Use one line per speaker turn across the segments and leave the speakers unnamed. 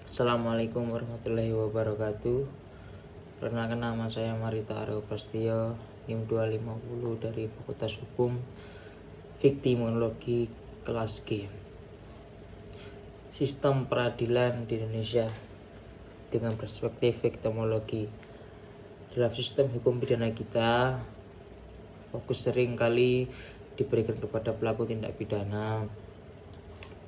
Assalamualaikum warahmatullahi wabarakatuh. Perkenalkan, nama saya Marita Aryo Prastio, NIM 250 dari Fakultas Hukum Viktimologi kelas G. Sistem peradilan di Indonesia dengan perspektif viktimologi. Dalam sistem hukum pidana kita, fokus sering kali diberikan kepada pelaku tindak pidana.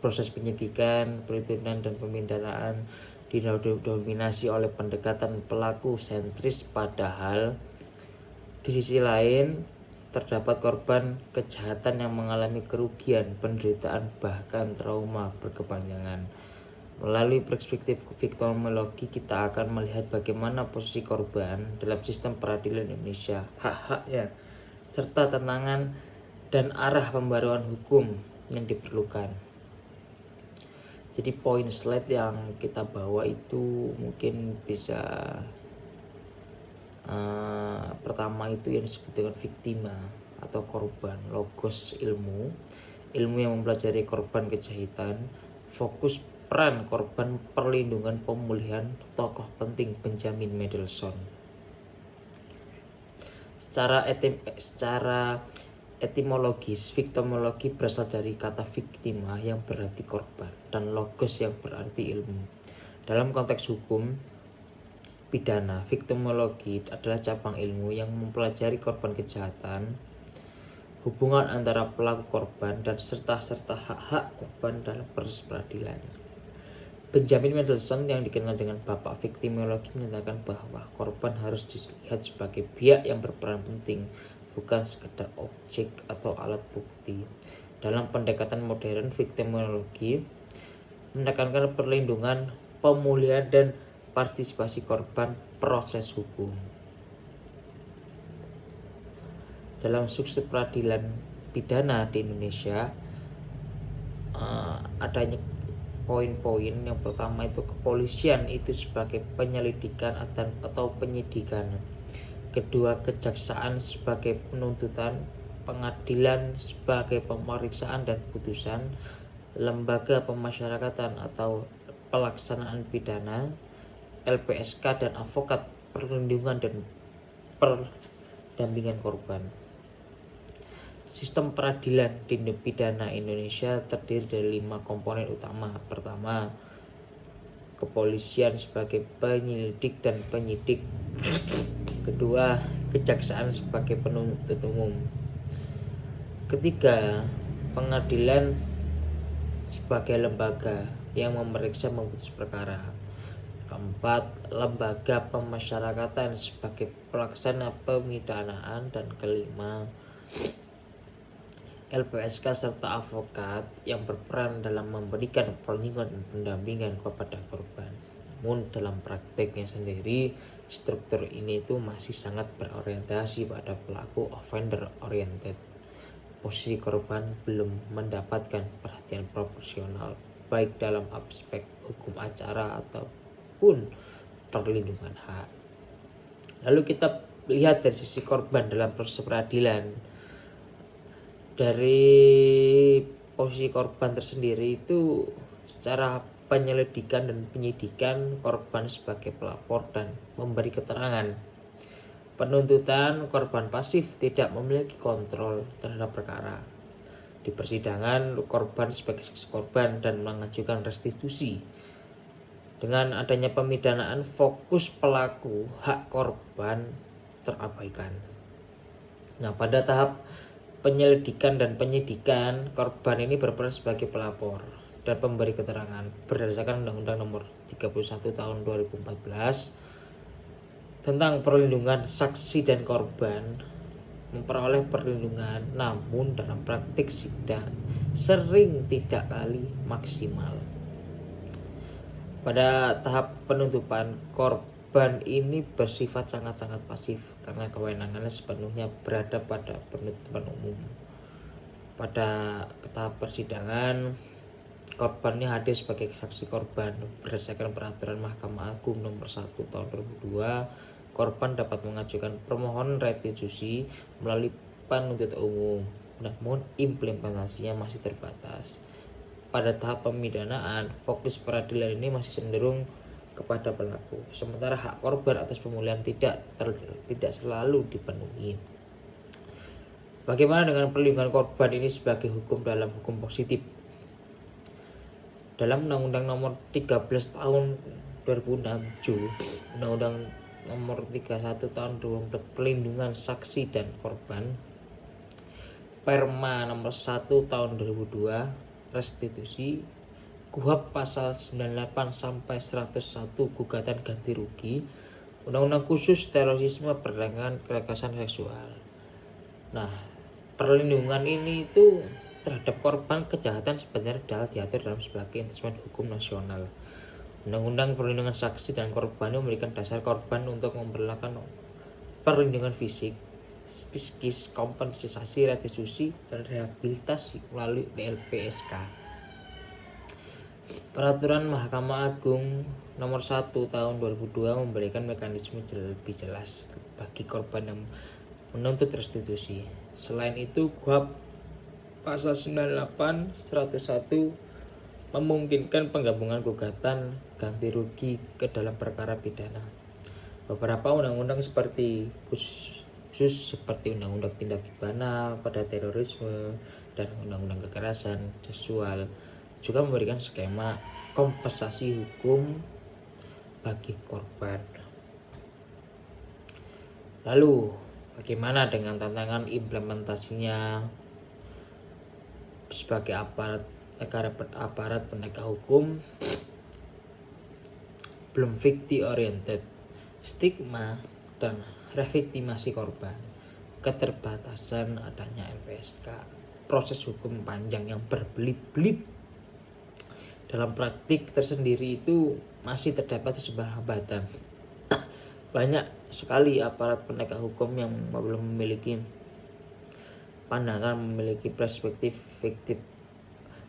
Proses penyidikan, penuntutan, dan pemindanaan didominasi oleh pendekatan pelaku sentris, padahal di sisi lain terdapat korban kejahatan yang mengalami kerugian, penderitaan, bahkan trauma berkepanjangan. Melalui perspektif viktimologi, kita akan melihat bagaimana posisi korban dalam sistem peradilan Indonesia, hak-haknya, serta tantangan dan arah pembaruan hukum yang diperlukan. Jadi poin slide yang kita bawa itu mungkin bisa pertama itu yang disebut dengan viktima atau korban, logos ilmu yang mempelajari korban kejahatan, fokus peran korban, perlindungan, pemulihan, tokoh penting Benjamin Mendelssohn. Secara etimologis, viktimologi berasal dari kata viktima yang berarti korban dan logos yang berarti ilmu. Dalam konteks hukum pidana, viktimologi adalah cabang ilmu yang mempelajari korban kejahatan, hubungan antara pelaku korban dan serta hak-hak korban dalam proses peradilan. Benjamin Mendelssohn yang dikenal dengan Bapak Viktimologi menyatakan bahwa korban harus dilihat sebagai pihak yang berperan penting, bukan sekedar objek atau alat bukti. Dalam pendekatan modern, viktimologi menekankan perlindungan, pemulihan, dan partisipasi korban proses hukum. Dalam struktur peradilan pidana di Indonesia, adanya poin-poin. Yang pertama itu kepolisian itu sebagai penyelidikan atau penyidikan. Kedua, kejaksaan sebagai penuntutan, pengadilan sebagai pemeriksaan dan putusan, lembaga pemasyarakatan atau pelaksanaan pidana, LPSK dan advokat perlindungan dan pendampingan korban. Sistem peradilan di pidana Indonesia terdiri dari 5 komponen utama. Pertama, kepolisian sebagai penyelidik dan penyidik. Kedua, kejaksaan sebagai penuntut umum. Ketiga, pengadilan sebagai lembaga yang memeriksa memutus perkara. Keempat, lembaga pemasyarakatan sebagai pelaksana pemidanaan. Dan kelima, LPSK serta advokat yang berperan dalam memberikan perlindungan dan pendampingan kepada korban. Namun dalam prakteknya sendiri, struktur ini itu masih sangat berorientasi pada pelaku offender oriented. Posisi korban belum mendapatkan perhatian proporsional baik dalam aspek hukum acara ataupun perlindungan hak. Lalu kita lihat dari sisi korban dalam proses peradilan. Dari posisi korban tersendiri itu secara penyelidikan dan penyidikan, korban sebagai pelapor dan memberi keterangan. Penuntutan, korban pasif tidak memiliki kontrol terhadap perkara. Di persidangan, korban sebagai saksi korban dan mengajukan restitusi. Dengan adanya pemidanaan, fokus pelaku, hak korban terabaikan. Nah, pada tahap penyelidikan dan penyidikan, korban ini berperan sebagai pelapor dan pemberi keterangan berdasarkan Undang-Undang Nomor 31 Tahun 2014 tentang perlindungan saksi dan korban memperoleh perlindungan, namun dalam praktik sering tidak kali maksimal. Pada tahap penuntutan, korban ini bersifat sangat-sangat pasif karena kewenangannya sepenuhnya berada pada penuntut umum. Pada tahap persidangan, korbannya hadir sebagai saksi korban. Berdasarkan peraturan Mahkamah Agung Nomor 1 Tahun 2002, korban dapat mengajukan permohonan restitusi melalui penuntut umum, namun implementasinya masih terbatas. pada tahap pemidanaan, fokus peradilan ini masih cenderung kepada pelaku, sementara hak korban atas pemulihan tidak selalu dipenuhi. Bagaimana dengan perlindungan korban ini sebagai hukum dalam hukum positif? Dalam Undang-Undang Nomor 13 Tahun 2006, Undang-Undang Nomor 31 Tahun 2004 Perlindungan Saksi dan Korban, Perma Nomor 1 Tahun 2002 Restitusi, KUHP pasal 98 sampai 101 gugatan ganti rugi, Undang-Undang Khusus Terorisme Perdagangan Kekerasan Seksual. Nah, perlindungan ini itu terhadap korban kejahatan sebenarnya diatur dalam sebagai instrumen hukum nasional. Undang-Undang Perlindungan Saksi dan Korban memberikan dasar korban untuk memperlakukan perlindungan fisik, psikis, kompensasi, restitusi, dan rehabilitasi melalui LPSK. Peraturan Mahkamah Agung Nomor 1 Tahun 2002 memberikan mekanisme lebih jelas bagi korban yang menuntut restitusi. Selain itu, KUHP pasal 98 101 memungkinkan penggabungan gugatan ganti rugi ke dalam perkara pidana. Beberapa undang-undang seperti khusus seperti Undang-Undang Tindak Pidana pada Terorisme dan Undang-Undang Kekerasan Seksual juga memberikan skema kompensasi hukum bagi korban. Lalu, bagaimana dengan tantangan implementasinya sebagai aparat penegak hukum belum victim oriented, stigma dan reviktimasi korban, keterbatasan adanya LPSK, proses hukum panjang yang berbelit-belit. Dalam praktik tersendiri itu masih terdapat sebuah hambatan. Banyak sekali aparat penegak hukum yang belum memiliki pandangan, memiliki perspektif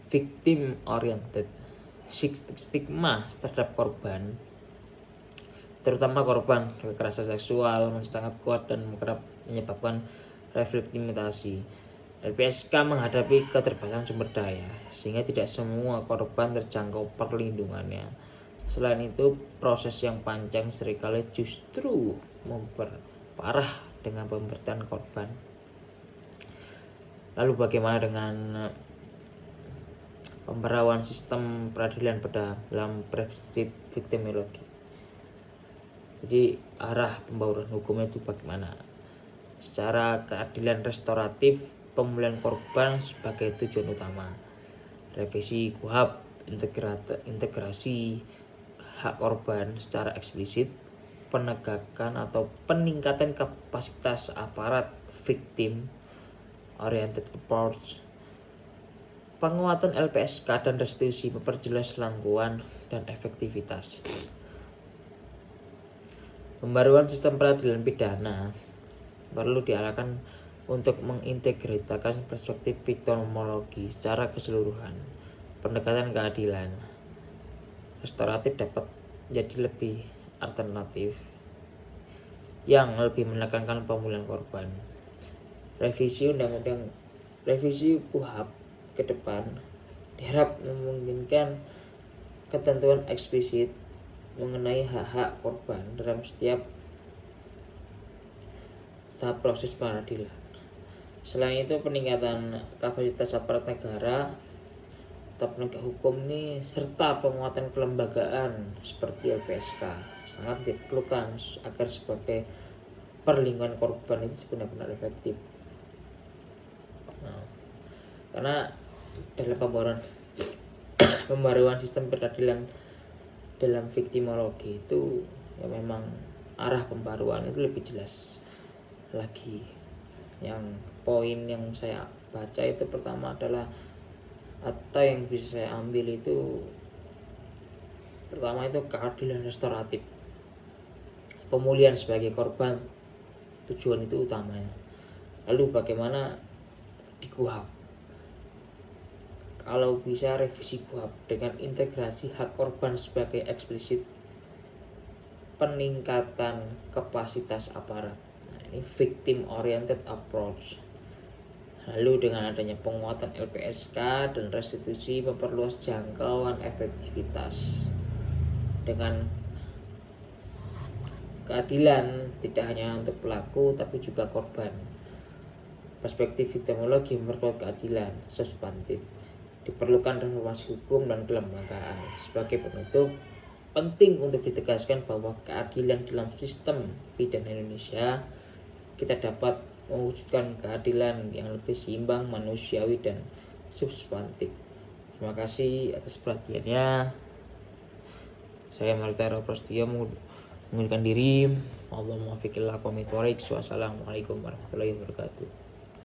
victim oriented. Stigma terhadap korban, terutama korban kekerasan seksual, sangat kuat dan kerap menyebabkan reviktimisasi. LPSK menghadapi keterbatasan sumber daya, sehingga tidak semua korban terjangkau perlindungannya. Selain itu, proses yang panjang seringkali justru memperparah dengan pemberitaan korban. Lalu bagaimana dengan pemerawan sistem peradilan dalam preskripsi victimologi? Jadi arah pembauran hukumnya itu bagaimana? Secara keadilan restoratif, pemulihan korban sebagai tujuan utama. Revisi KUHP, integrasi hak korban secara eksplisit, penegakan atau peningkatan kapasitas aparat victim oriented approach, penguatan LPSK dan restitusi, memperjelas langkuan dan efektivitas. Pembaruan sistem peradilan pidana perlu diarahkan untuk mengintegrasikan perspektif victimologi secara keseluruhan. Pendekatan keadilan restoratif dapat jadi lebih alternatif yang lebih menekankan pemulihan korban. Revisi KUHP ke depan diharap memungkinkan ketentuan eksplisit mengenai hak-hak korban dalam setiap tahap proses peradilan. Selain itu, peningkatan kapasitas aparat negara atau penegak hukum ini serta penguatan kelembagaan seperti LPSK sangat diperlukan agar sebagai perlindungan korban itu benar-benar efektif. Nah, karena dalam pembaruan sistem peradilan dalam victimologi itu ya memang arah pembaruan itu lebih jelas lagi. Yang poin yang saya baca itu pertama adalah, atau yang bisa saya ambil itu pertama itu keadilan restoratif, pemulihan sebagai korban tujuan itu utamanya. Lalu bagaimana di KUHP? Kalau bisa revisi KUHP dengan integrasi hak korban sebagai eksplisit, peningkatan kapasitas aparat. Ini victim oriented approach. Lalu dengan adanya penguatan LPSK dan restitusi memperluas jangkauan efektivitas. Dengan keadilan tidak hanya untuk pelaku tapi juga korban. Perspektif victimologi memperkuat keadilan substantif. Diperlukan reformasi hukum dan kelembagaan. Sebagai penutup, penting untuk ditegaskan bahwa keadilan dalam sistem pidana Indonesia kita dapat mewujudkan keadilan yang lebih seimbang, manusiawi, dan substantif. Terima kasih atas perhatiannya. Saya Martaro Prostio mengundurkan diri. Wassalamualaikum warahmatullahi wabarakatuh.